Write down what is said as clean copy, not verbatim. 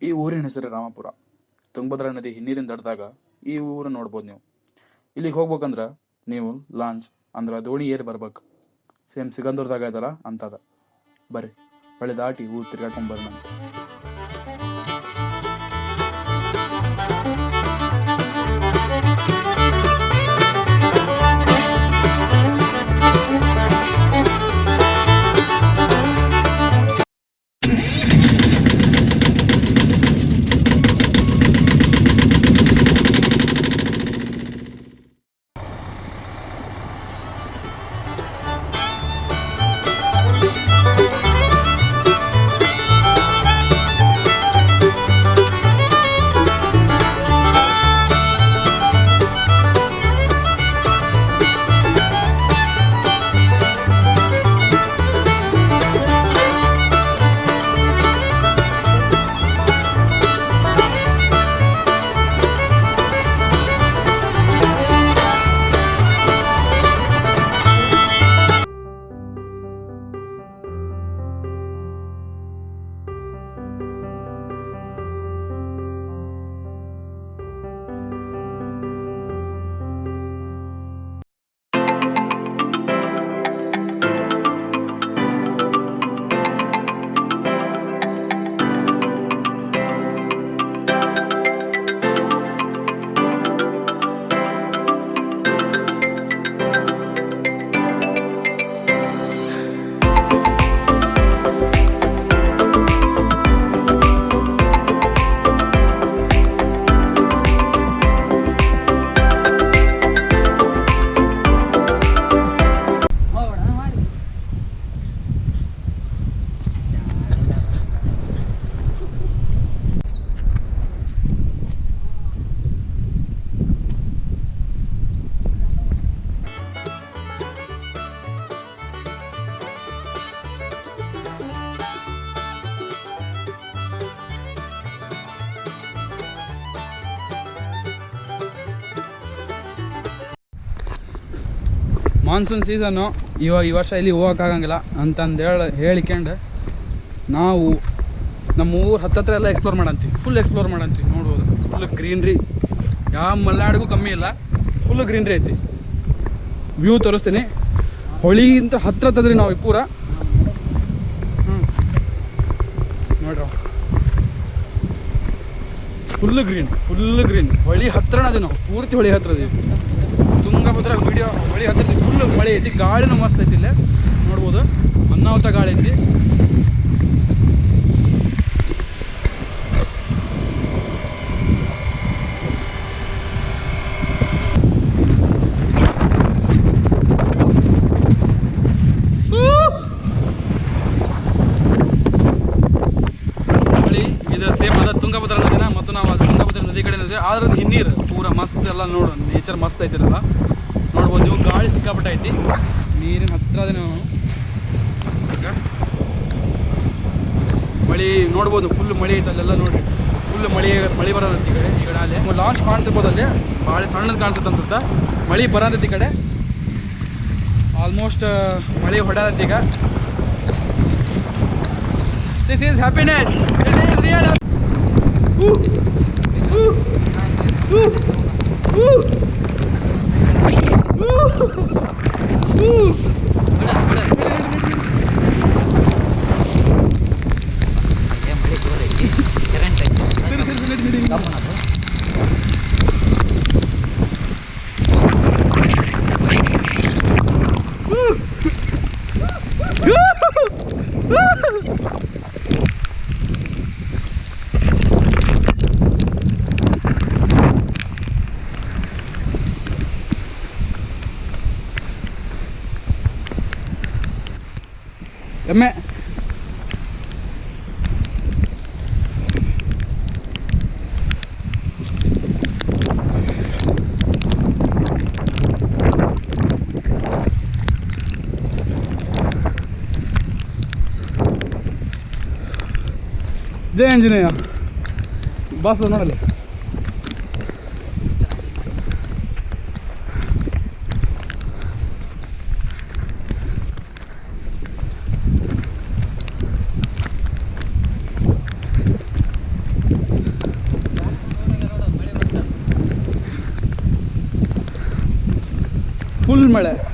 ಈ ಊರಿನ ಹೆಸರು ರಾಮಪುರ. ತುಂಗಭದ್ರಾ ನದಿ ಹಿನ್ನೀರಿನ ದಡ್ದಾಗ ಈ ಊರನ್ನ ನೋಡ್ಬೋದು ನೀವು. ಇಲ್ಲಿಗೆ ಹೋಗ್ಬೇಕಂದ್ರೆ ನೀವು ಲಾಂಚ್ ಅಂದ್ರೆ ದೋಣಿ ಏರಿ ಬರ್ಬೇಕು. ಸೇಮ್ ಸಿಗಂದೂರ್ದಾಗ ಇದಲ್ಲ ಅಂತದ. ಬರ್ರಿ ಹೊಳೆ ದಾಟಿ ಊರು ತಿರ್ಗಾಡ್ಕೊಂಡ್ ಬರೋಣ. ಮಾನ್ಸೂನ್ ಸೀಸನ್ನು ಇವಾಗ ಈ ವರ್ಷ ಇಲ್ಲಿ ಹೋಗೋಕ್ಕಾಗಂಗಿಲ್ಲ ಅಂತಂದು ಹೇಳಿಕೊಂಡು ನಾವು ನಮ್ಮ ಊರು ಹತ್ತತ್ರ ಎಲ್ಲ ಎಕ್ಸ್ಪ್ಲೋರ್ ಮಾಡಂತೀವಿ. ಫುಲ್ ಎಕ್ಸ್ಪ್ಲೋರ್ ಮಾಡಂತೀವಿ. ನೋಡ್ಬೋದು ಫುಲ್ ಗ್ರೀನ್ರಿ, ಯಾವ ಮಲೆನಾಡಿಗೂ ಕಮ್ಮಿ ಇಲ್ಲ, ಫುಲ್ ಗ್ರೀನ್ರಿ ಐತಿ. ವ್ಯೂ ತೋರಿಸ್ತೀನಿ. ಹೊಳಿಗಿಂತ ಹತ್ರ ಹತ್ತದ್ರಿ ನಾವು ಪೂರ. ನೋಡ್ರಿ ಫುಲ್ ಗ್ರೀನ್ ಹೊಳಿ ಹತ್ರನ ಅದೇ ನಾವು ಪೂರ್ತಿ ಹೊಳಿ ಹತ್ರ ಅದೀವಿ. ತುಂಗಭದ್ರಾ ವಿಡಿಯೋ ಹೊಳಿ ಹತ್ರ ಫುಲ್ ಮಳೆ ಐತಿ. ಗಾಳಿನೂ ಮಸ್ತ್ ಐತಿ. ಇಲ್ಲೇ ನೋಡ್ಬೋದು ಅನ್ನಾವತ್ತ ಗಾಳಿ ಐತಿ. ಹೊಳಿ ಇದು ಸೇಮ್ ಅದ ತುಂಗಭದ್ರಾ ನದಿನ, ಮತ್ತು ನಾವು ಅದು ತುಂಗಭದ್ರಾ ನದಿ ಕಡೆ ನದಿ ಆದ್ರೆ ಅದು ಹಿನ್ನೀರು ಪೂರ ಮಸ್ತ್ ಎಲ್ಲ ನೋಡು. ನೇಚರ್ ಮಸ್ತ್ ಐತಿರಲ್ಲ ನೋಡ್ಬೋದು ನೀವು. ಗಾಳಿ ಸಿಕ್ಕಾಪಟ್ಟೆ ಐತಿ. ನೀರಿನ ಹತ್ರ ಅದೇ ನಾವು ಈಗ ಮಳೆ ನೋಡ್ಬೋದು. ಫುಲ್ ಮಳೆ ಐತೆ ಅಲ್ಲೆಲ್ಲ ನೋಡ್ರಿ. ಫುಲ್ ಮಳೆ ಬರೋದೈತಿ ಈ ಕಡೆ. ಈ ಕಡೆ ಅಲ್ಲಿ ಲಾಂಚ್ ಕಾಣ್ತಿರ್ಬೋದು. ಅಲ್ಲಿ ಭಾಳ ಸಣ್ಣದು ಕಾಣಿಸುತ್ತೆ ಅನ್ಸುತ್ತೆ. ಮಳೆ ಬರೋದೈತಿ ಈ ಕಡೆ. ಆಲ್ಮೋಸ್ಟ್ ಮಳೆ ಹೊಡ್ಯಾದೈತಿ ಈಗ. This is happiness. It is real. ಎಮ್ಮೆ ಜೈ ಆಂಜನೇಯ. ಬಾಸ್ ನೋಡಲ್ಲ. ಮಳೆ